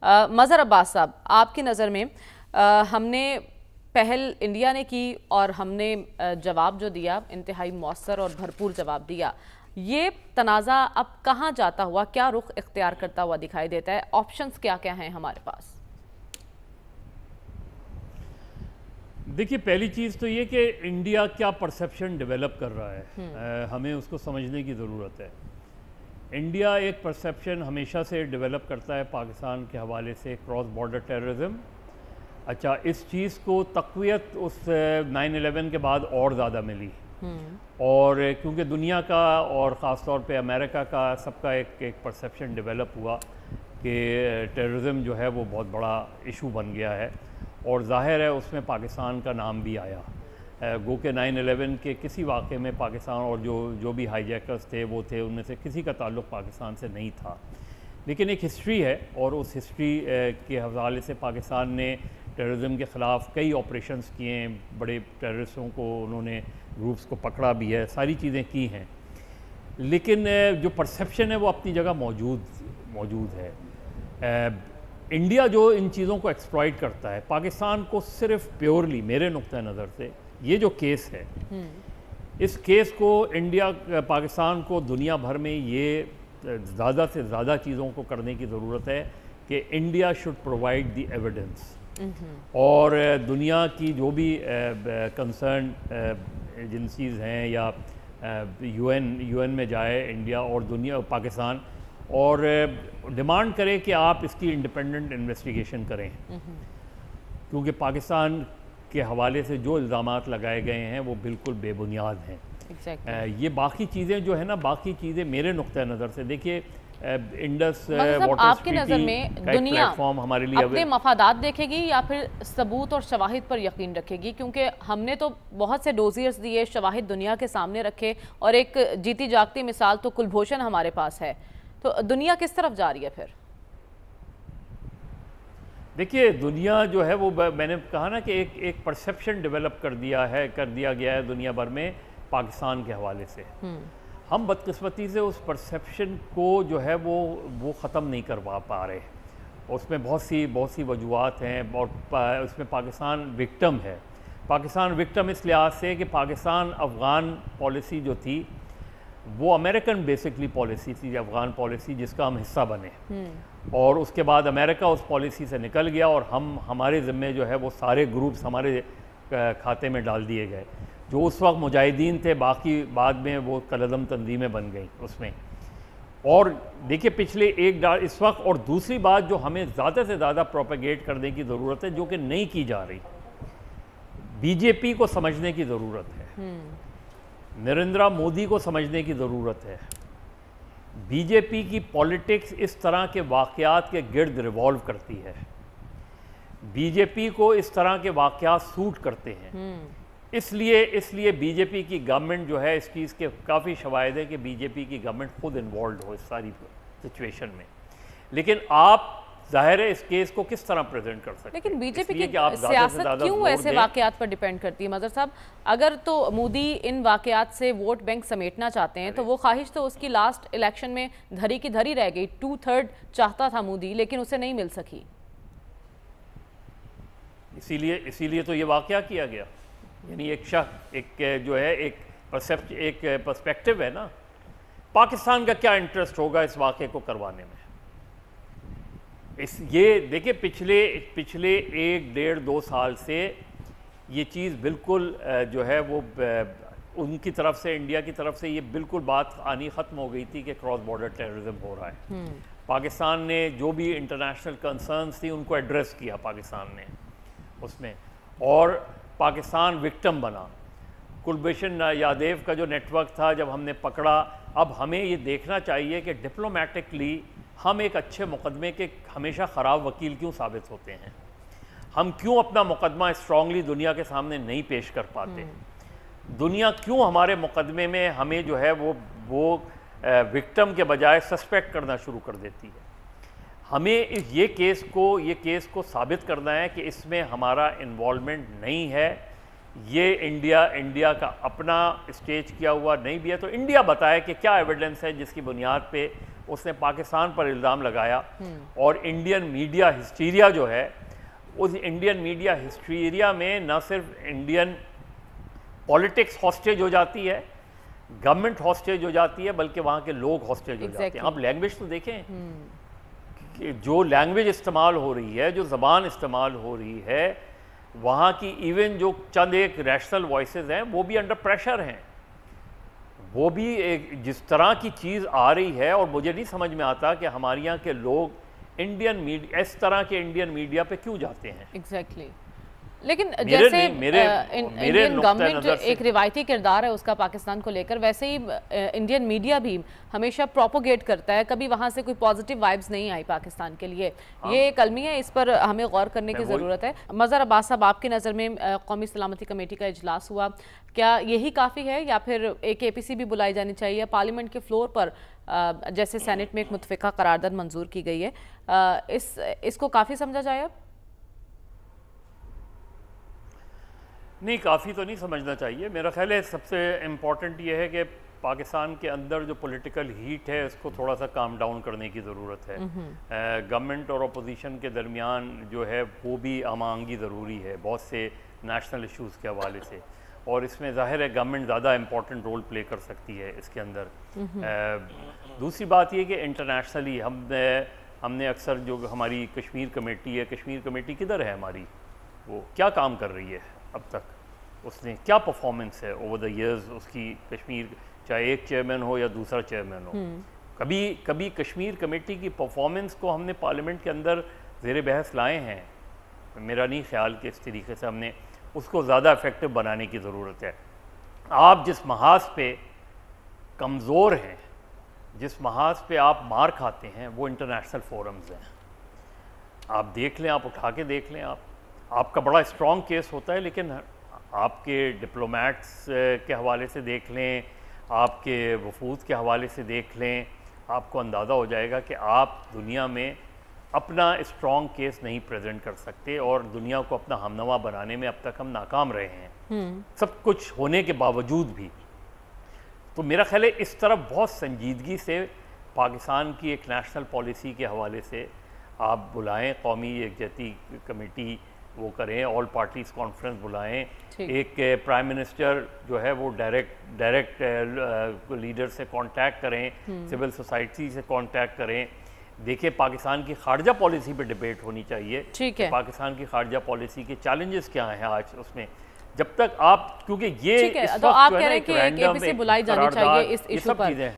मज़हर अब्बास साहब, आपकी नज़र में हमने पहल इंडिया ने की और हमने जवाब जो दिया इंतहाई मौसर और भरपूर जवाब दिया। ये तनाज़ा अब कहाँ जाता हुआ, क्या रुख इख्तियार करता हुआ दिखाई देता है? ऑप्शंस क्या क्या हैं हमारे पास? देखिए, पहली चीज़ तो ये कि इंडिया क्या परसेप्शन डेवलप कर रहा है, हमें उसको समझने की ज़रूरत है। इंडिया एक परसेप्शन हमेशा से डेवलप करता है पाकिस्तान के हवाले से, क्रॉस बॉर्डर टेररिज्म। अच्छा, इस चीज़ को तक़वियत उस 9/11 के बाद और ज़्यादा मिली, और क्योंकि दुनिया का और ख़ास तौर पे अमेरिका का सबका एक परसेप्शन डेवलप हुआ कि टेररिज्म जो है वो बहुत बड़ा इशू बन गया है, और ज़ाहिर है उसमें पाकिस्तान का नाम भी आया। गो के 9/11 के किसी वाक़े में पाकिस्तान और जो भी हाईजैकर्स थे वो थे, उनमें से किसी का ताल्लुक़ पाकिस्तान से नहीं था। लेकिन एक हिस्ट्री है, और उस हिस्ट्री के हवाले से पाकिस्तान ने टेररिज्म के ख़िलाफ़ कई ऑपरेशंस किए हैं, बड़े टेररिस्टों को उन्होंने ग्रुप्स को पकड़ा भी है, सारी चीज़ें की हैं। लेकिन जो परसेप्शन है वो अपनी जगह मौजूद है। इंडिया जो इन चीज़ों को एक्सप्लॉइट करता है, पाकिस्तान को सिर्फ प्योरली मेरे नुक्ता नज़र से ये जो केस है, इस केस को इंडिया पाकिस्तान को दुनिया भर में ये ज़्यादा से ज़्यादा चीज़ों को करने की ज़रूरत है कि India should provide the evidence, और दुनिया की जो भी कंसर्न एजेंसीज़ हैं या यूएन में जाए इंडिया और पाकिस्तान, और डिमांड करे कि आप इसकी इंडिपेंडेंट इन्वेस्टिगेशन करें, क्योंकि पाकिस्तान के हवाले से जो इल्ज़ामात लगाए गए हैं वो बिल्कुल बेबुनियाद हैं। ये बाकी चीज़ें जो है ना, बाकी चीज़ें मेरे नुक्ता नज़र से देखिए, इंडस वाटर आपकी नज़र में दुनिया हमारे लिए अपने मफादात देखेगी या फिर सबूत और शवाहिद पर यकीन रखेगी? क्योंकि हमने तो बहुत से डोजियर्स दिए, शवाहिद दुनिया के सामने रखे, और एक जीती जागती मिसाल तो कुलभूषण हमारे पास है, तो दुनिया किस तरफ जा रही है फिर? देखिए, दुनिया जो है वो मैंने कहा ना कि एक परसेप्शन डेवलप कर दिया गया है दुनिया भर में पाकिस्तान के हवाले से। हम बदकिस्मती से उस परसेप्शन को जो है वो ख़त्म नहीं करवा पा रहे। उसमें बहुत सी वजूहात हैं, और उसमें पाकिस्तान विक्टिम है। पाकिस्तान विक्टिम इस लिहाज से कि पाकिस्तान अफ़गान पॉलिसी जो थी वो अमेरिकन बेसिकली पॉलिसी थी, अफ़गान पॉलिसी जिसका हम हिस्सा बने, और उसके बाद अमेरिका उस पॉलिसी से निकल गया, और हमारे ज़िम्मे जो है वो सारे ग्रुप्स हमारे खाते में डाल दिए गए, जो उस वक्त मुजाहिदीन थे, बाकी बाद में वो कलअदम तंजीमें बन गई उसमें। और देखिए, पिछले इस वक्त, और दूसरी बात जो हमें ज़्यादा से ज़्यादा प्रोपेगेट करने की ज़रूरत है, जो कि नहीं की जा रही, बीजेपी को समझने की ज़रूरत है, नरेंद्र मोदी को समझने की ज़रूरत है। बीजेपी की पॉलिटिक्स इस तरह के वाक़यात के गिर्द रिवॉल्व करती है, बीजेपी को इस तरह के वाक़यात सूट करते हैं। इसलिए बीजेपी की गवर्नमेंट जो है, इस चीज़ के काफ़ी शवाहिद है कि बीजेपी की गवर्नमेंट खुद इन्वॉल्व हो इस सारी सिचुएशन में। लेकिन आप ज़ाहिर है इस केस को किस तरह प्रेजेंट कर सकते हैं? लेकिन बीजेपी की सियासत क्यों ऐसे वाक़यात पर डिपेंड करती है? मज़हर साहब, अगर तो मोदी इन वाक़यात से वोट बैंक समेटना चाहते हैं, तो वो ख्वाहिश तो उसकी लास्ट इलेक्शन में धरी की धरी रह गई। 2/3 चाहता था मोदी, लेकिन उसे नहीं मिल सकी। इसीलिए तो ये वाक़या किया गया। यानी एक पर्सपेक्टिव है ना, पाकिस्तान का क्या इंटरेस्ट होगा इस वाक़े को करवाने में। ये देखिए, पिछले 1-1.5-2 साल से ये चीज़ बिल्कुल जो है वो उनकी तरफ से, इंडिया की तरफ से ये बिल्कुल बात आनी ख़त्म हो गई थी कि क्रॉस बॉर्डर टेररिज्म हो रहा है। पाकिस्तान ने जो भी इंटरनेशनल कंसर्न्स थी उनको एड्रेस किया पाकिस्तान ने उसमें, और पाकिस्तान विक्टिम बना। कुलभूषण यादव का जो नेटवर्क था, जब हमने पकड़ा, अब हमें ये देखना चाहिए कि डिप्लोमेटिकली हम एक अच्छे मुकदमे के हमेशा ख़राब वकील क्यों साबित होते हैं। हम क्यों अपना मुकदमा स्ट्रांगली दुनिया के सामने नहीं पेश कर पाते। दुनिया क्यों हमारे मुकदमे में हमें जो है वो विक्टिम के बजाय सस्पेक्ट करना शुरू कर देती है। हमें ये केस को साबित करना है कि इसमें हमारा इन्वॉल्वमेंट नहीं है। ये इंडिया का अपना स्टेज किया हुआ नहीं भी है, तो इंडिया बताए कि क्या एविडेंस है जिसकी बुनियाद पे उसने पाकिस्तान पर इल्ज़ाम लगाया और इंडियन मीडिया हिस्टीरिया जो है, उस इंडियन मीडिया हिस्टीरिया में न सिर्फ इंडियन पॉलिटिक्स हॉस्टेज हो जाती है, गवर्नमेंट हॉस्टेज हो जाती है, बल्कि वहाँ के लोग हॉस्टेज हो जाते हैं। आप लैंग्वेज तो देखें कि जो लैंग्वेज इस्तेमाल हो रही है, जो ज़बान इस्तेमाल हो रही है, वहाँ की इवन जो चंद एक रैशनल वॉइसेस हैं वो भी अंडर प्रेशर हैं। वो भी एक जिस तरह की चीज़ आ रही है, और मुझे नहीं समझ में आता कि हमारे यहाँ के लोग इंडियन मीडिया, इस तरह के इंडियन मीडिया पे क्यों जाते हैं। एग्जैक्टली लेकिन जैसे इंडियन गवर्नमेंट एक रिवायती किरदार है उसका पाकिस्तान को लेकर, वैसे ही इंडियन मीडिया भी हमेशा प्रोपोगेट करता है, कभी वहाँ से कोई पॉजिटिव वाइब्स नहीं आई पाकिस्तान के लिए। ये एक अलमी है, इस पर हमें गौर करने की ज़रूरत है। मज़हर अब्बास साहब, आपकी नज़र में कौमी सलामती कमेटी का इजलास हुआ, क्या यही काफ़ी है या फिर एक APC भी बुलाई जानी चाहिए? पार्लियामेंट के फ्लोर पर जैसे सेनेट में एक मुतफ़िका करारदाद मंजूर की गई है, इसको काफ़ी समझा जाए? अब नहीं, काफ़ी तो नहीं समझना चाहिए। मेरा ख्याल है सबसे इम्पॉर्टेंट ये है कि पाकिस्तान के अंदर जो पॉलिटिकल हीट है इसको थोड़ा सा काम डाउन करने की ज़रूरत है। गवर्नमेंट और अपोजिशन के दरमियान जो है वो भी आमांगी ज़रूरी है बहुत से नेशनल इश्यूज़ के हवाले से, और इसमें ज़ाहिर है गवर्नमेंट ज़्यादा इम्पॉर्टेंट रोल प्ले कर सकती है इसके अंदर। दूसरी बात ये कि इंटरनेशनली हमने अक्सर जो हमारी कश्मीर कमेटी है, कश्मीर कमेटी किधर है हमारी, वो क्या काम कर रही है अब तक, उसने क्या परफॉर्मेंस है ओवर द इयर्स उसकी, कश्मीर चाहे एक चेयरमैन हो या दूसरा चेयरमैन हो, कभी कश्मीर कमेटी की परफॉर्मेंस को हमने पार्लियामेंट के अंदर ज़ेर बहस लाए हैं? मेरा नहीं ख्याल कि इस तरीके से हमने उसको ज़्यादा इफेक्टिव बनाने की ज़रूरत है। आप जिस महाज पे कमज़ोर हैं, जिस महाज पे आप मार खाते हैं, वो इंटरनेशनल फोरम्स हैं। आप देख लें, आप उठा के देख लें, आपका बड़ा स्ट्रॉन्ग केस होता है, लेकिन आपके डिप्लोमेट्स के हवाले से देख लें, आपके वफूद के हवाले से देख लें, आपको अंदाज़ा हो जाएगा कि आप दुनिया में अपना स्ट्रॉन्ग केस नहीं प्रेजेंट कर सकते, और दुनिया को अपना हमनवा बनाने में अब तक हम नाकाम रहे हैं सब कुछ होने के बावजूद भी। तो मेरा ख्याल है इस तरफ बहुत संजीदगी से पाकिस्तान की एक नेशनल पॉलिसी के हवाले से आप बुलाएं, कौमी यकजहती कमेटी वो करें, ऑल पार्टीज़ कॉन्फ्रेंस बुलाएं, एक प्राइम मिनिस्टर जो है वो डायरेक्ट लीडर से कांटेक्ट करें, सिविल सोसाइटी से कांटेक्ट करें। देखिए, पाकिस्तान की खारजा पॉलिसी पे डिबेट होनी चाहिए। ठीक है, पाकिस्तान की खारजा पॉलिसी के चैलेंजेस क्या हैं आज उसमें, जब तक आप, क्योंकि ये तो आप कह रहे हैं कि APC बुलाई जानी चाहिए इस इशू पर।